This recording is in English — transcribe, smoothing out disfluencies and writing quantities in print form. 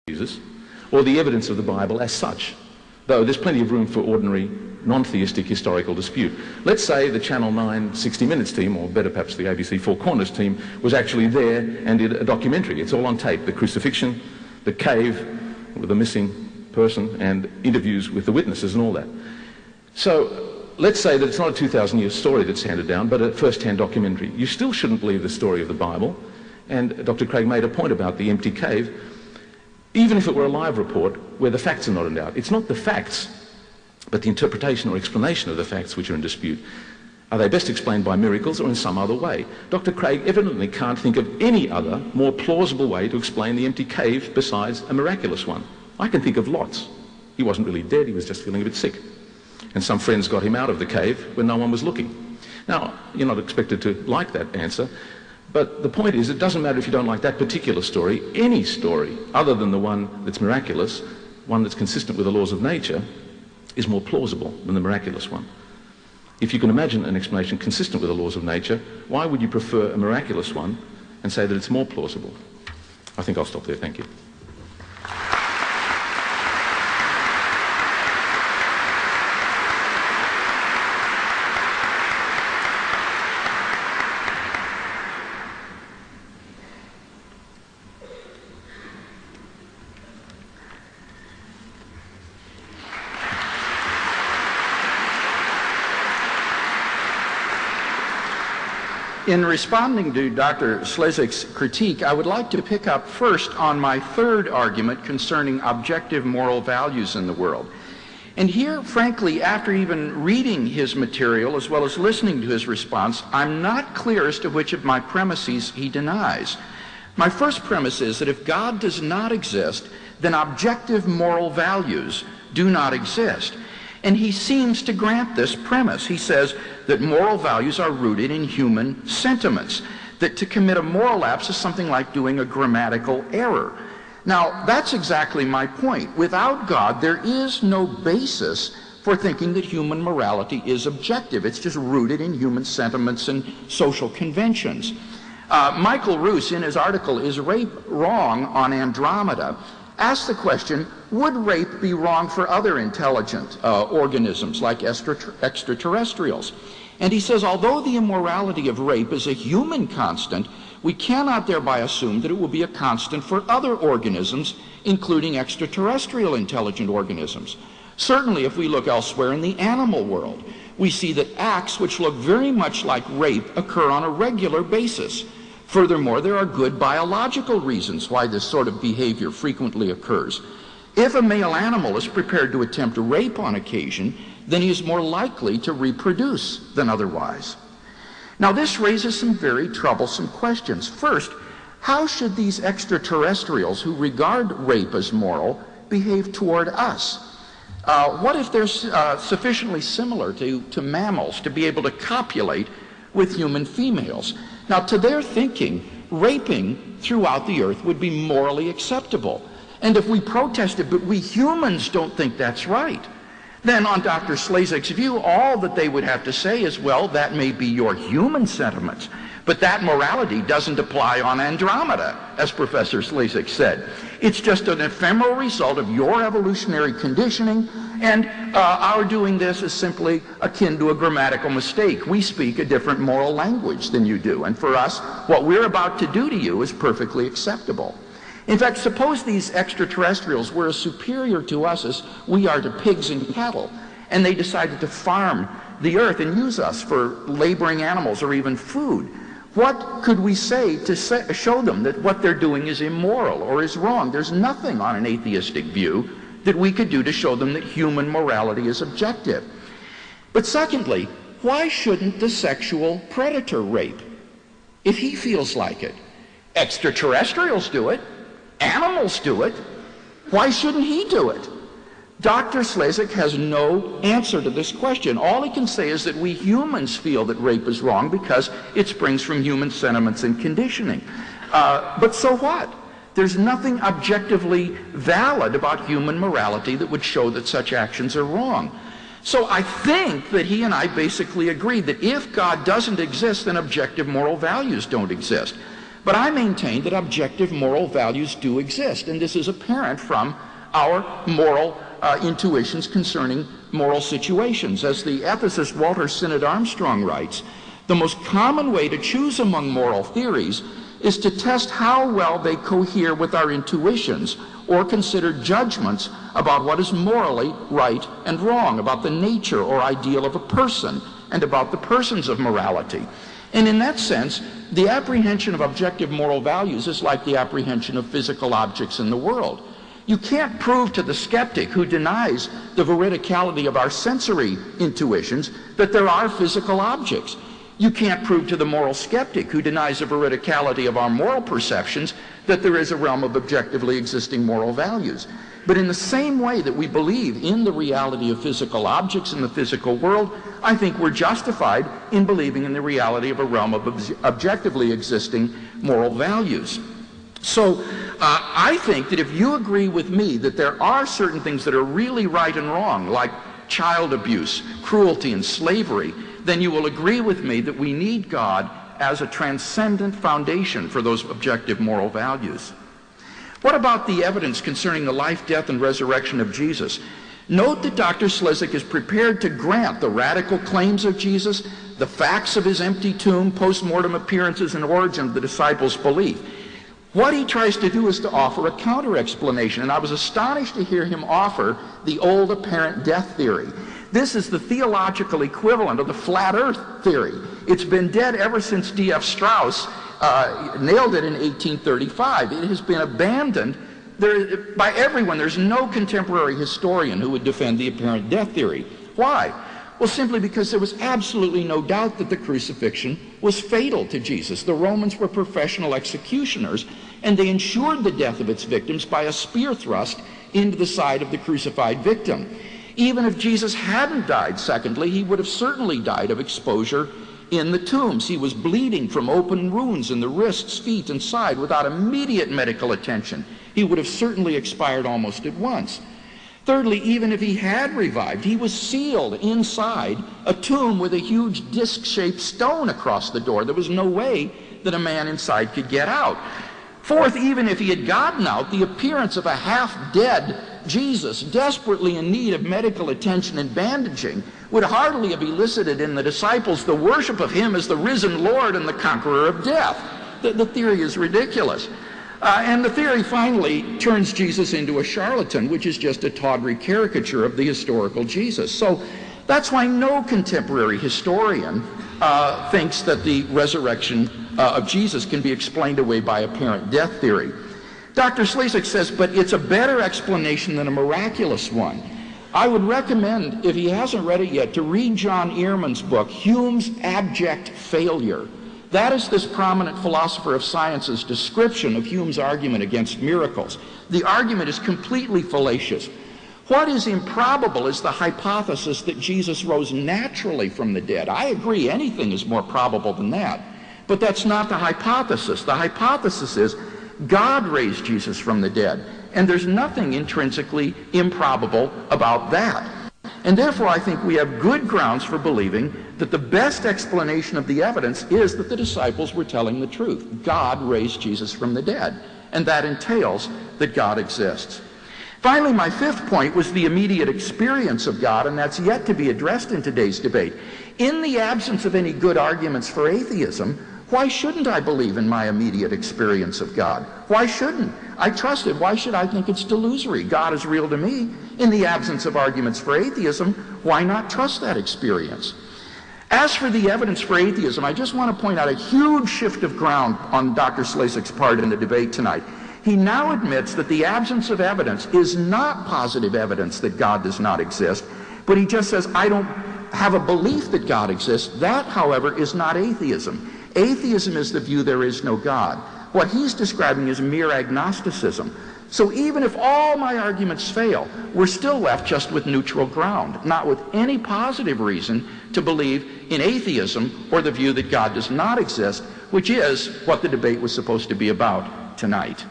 Jesus, or the evidence of the Bible as such, though there's plenty of room for ordinary non-theistic historical dispute. Let's say the Channel 9 60 Minutes team, or better perhaps the ABC Four Corners team, was actually there and did a documentary. It's all on tape, the crucifixion, the cave with the missing person, and interviews with the witnesses and all that. So let's say that it's not a 2,000-year story that's handed down, but a first-hand documentary. You still shouldn't believe the story of the Bible, and Dr. Craig made a point about the empty cave, even if it were a live report where the facts are not in doubt. It's not the facts, but the interpretation or explanation of the facts which are in dispute. Are they best explained by miracles or in some other way? Dr. Craig evidently can't think of any other more plausible way to explain the empty cave besides a miraculous one. I can think of lots. He wasn't really dead, he was just feeling a bit sick. And some friends got him out of the cave when no one was looking. Now, you're not expected to like that answer, but the point is, it doesn't matter if you don't like that particular story. Any story, other than the one that's miraculous, one that's consistent with the laws of nature, is more plausible than the miraculous one. If you can imagine an explanation consistent with the laws of nature, why would you prefer a miraculous one and say that it's more plausible? I think I'll stop there. Thank you. In responding to Dr. Slezak's critique, I would like to pick up first on my third argument concerning objective moral values in the world. And here, frankly, after even reading his material as well as listening to his response, I'm not clear as to which of my premises he denies. My first premise is that if God does not exist, then objective moral values do not exist. And he seems to grant this premise. He says that moral values are rooted in human sentiments, that to commit a moral lapse is something like doing a grammatical error. Now, that's exactly my point. Without God, there is no basis for thinking that human morality is objective. It's just rooted in human sentiments and social conventions. Michael Roos, in his article, Is Rape Wrong on Andromeda, asked the question, would rape be wrong for other intelligent organisms like extraterrestrials? And he says, although the immorality of rape is a human constant, we cannot thereby assume that it will be a constant for other organisms, including extraterrestrial intelligent organisms. Certainly, if we look elsewhere in the animal world, we see that acts which look very much like rape occur on a regular basis. Furthermore, there are good biological reasons why this sort of behavior frequently occurs. If a male animal is prepared to attempt rape on occasion, then he is more likely to reproduce than otherwise. Now, this raises some very troublesome questions. First, how should these extraterrestrials who regard rape as moral behave toward us? What if they're sufficiently similar to mammals to be able to copulate with human females? Now, to their thinking, raping throughout the earth would be morally acceptable. And if we protested, but we humans don't think that's right, then on Dr. Slezak's view, all that they would have to say is, well, that may be your human sentiments, but that morality doesn't apply on Andromeda, as Professor Slezak said. It's just an ephemeral result of your evolutionary conditioning, and our doing this is simply akin to a grammatical mistake. We speak a different moral language than you do, and for us, what we're about to do to you is perfectly acceptable. In fact, suppose these extraterrestrials were as superior to us as we are to pigs and cattle, and they decided to farm the earth and use us for laboring animals or even food. What could we say to show them that what they're doing is immoral or is wrong? There's nothing on an atheistic view that we could do to show them that human morality is objective. But secondly, why shouldn't the sexual predator rape if he feels like it? Extraterrestrials do it. Animals do it. Why shouldn't he do it? Dr. Slezak has no answer to this question. All he can say is that we humans feel that rape is wrong because it springs from human sentiments and conditioning. But so what? There's nothing objectively valid about human morality that would show that such actions are wrong. So I think that he and I basically agree that if God doesn't exist, then objective moral values don't exist. But I maintain that objective moral values do exist, and this is apparent from our moral intuitions concerning moral situations. As the ethicist Walter Sinnott Armstrong writes, the most common way to choose among moral theories is to test how well they cohere with our intuitions or consider judgments about what is morally right and wrong, about the nature or ideal of a person, and about the persons of morality. And in that sense, the apprehension of objective moral values is like the apprehension of physical objects in the world. You can't prove to the skeptic who denies the veridicality of our sensory intuitions that there are physical objects. You can't prove to the moral skeptic who denies the veridicality of our moral perceptions that there is a realm of objectively existing moral values. But in the same way that we believe in the reality of physical objects in the physical world, I think we're justified in believing in the reality of a realm of objectively existing moral values. So I think that if you agree with me that there are certain things that are really right and wrong, like child abuse, cruelty, and slavery, then you will agree with me that we need God as a transcendent foundation for those objective moral values. What about the evidence concerning the life, death, and resurrection of Jesus? Note that Dr. Slezak is prepared to grant the radical claims of Jesus, the facts of his empty tomb, post-mortem appearances, and origin of the disciples' belief. What he tries to do is to offer a counter-explanation, and I was astonished to hear him offer the old apparent death theory. This is the theological equivalent of the flat earth theory. It's been dead ever since D.F. Strauss nailed it in 1835. It has been abandoned by everyone. There's no contemporary historian who would defend the apparent death theory. Why? Well, simply because there was absolutely no doubt that the crucifixion was fatal to Jesus. The Romans were professional executioners, and they ensured the death of its victims by a spear thrust into the side of the crucified victim. Even if Jesus hadn't died, secondly, he would have certainly died of exposure in the tombs. He was bleeding from open wounds in the wrists, feet, and side without immediate medical attention. He would have certainly expired almost at once. Thirdly, even if he had revived, he was sealed inside a tomb with a huge disc-shaped stone across the door. There was no way that a man inside could get out. Fourth, even if he had gotten out, the appearance of a half-dead Jesus, desperately in need of medical attention and bandaging, would hardly have elicited in the disciples the worship of him as the risen Lord and the conqueror of death. The theory is ridiculous. And the theory finally turns Jesus into a charlatan, which is just a tawdry caricature of the historical Jesus. So that's why no contemporary historian thinks that the resurrection of Jesus can be explained away by apparent death theory. Dr. Slezak says, but it's a better explanation than a miraculous one. I would recommend, if he hasn't read it yet, to read John Ehrman's book, Hume's Abject Failure. That is this prominent philosopher of science's description of Hume's argument against miracles. The argument is completely fallacious. What is improbable is the hypothesis that Jesus rose naturally from the dead. I agree, anything is more probable than that. But that's not the hypothesis. The hypothesis is God raised Jesus from the dead, and there's nothing intrinsically improbable about that. And therefore, I think we have good grounds for believing that the best explanation of the evidence is that the disciples were telling the truth. God raised Jesus from the dead, and that entails that God exists. Finally, my fifth point was the immediate experience of God, and that's yet to be addressed in today's debate. In the absence of any good arguments for atheism, why shouldn't I believe in my immediate experience of God? Why shouldn't? I trust it. Why should I think it's delusory? God is real to me. In the absence of arguments for atheism, why not trust that experience? As for the evidence for atheism, I just want to point out a huge shift of ground on Dr. Slezak's part in the debate tonight. He now admits that the absence of evidence is not positive evidence that God does not exist, but he just says, I don't have a belief that God exists. That, however, is not atheism. Atheism is the view there is no God. What he's describing is mere agnosticism. So even if all my arguments fail, we're still left just with neutral ground, not with any positive reason to believe in atheism or the view that God does not exist, which is what the debate was supposed to be about tonight.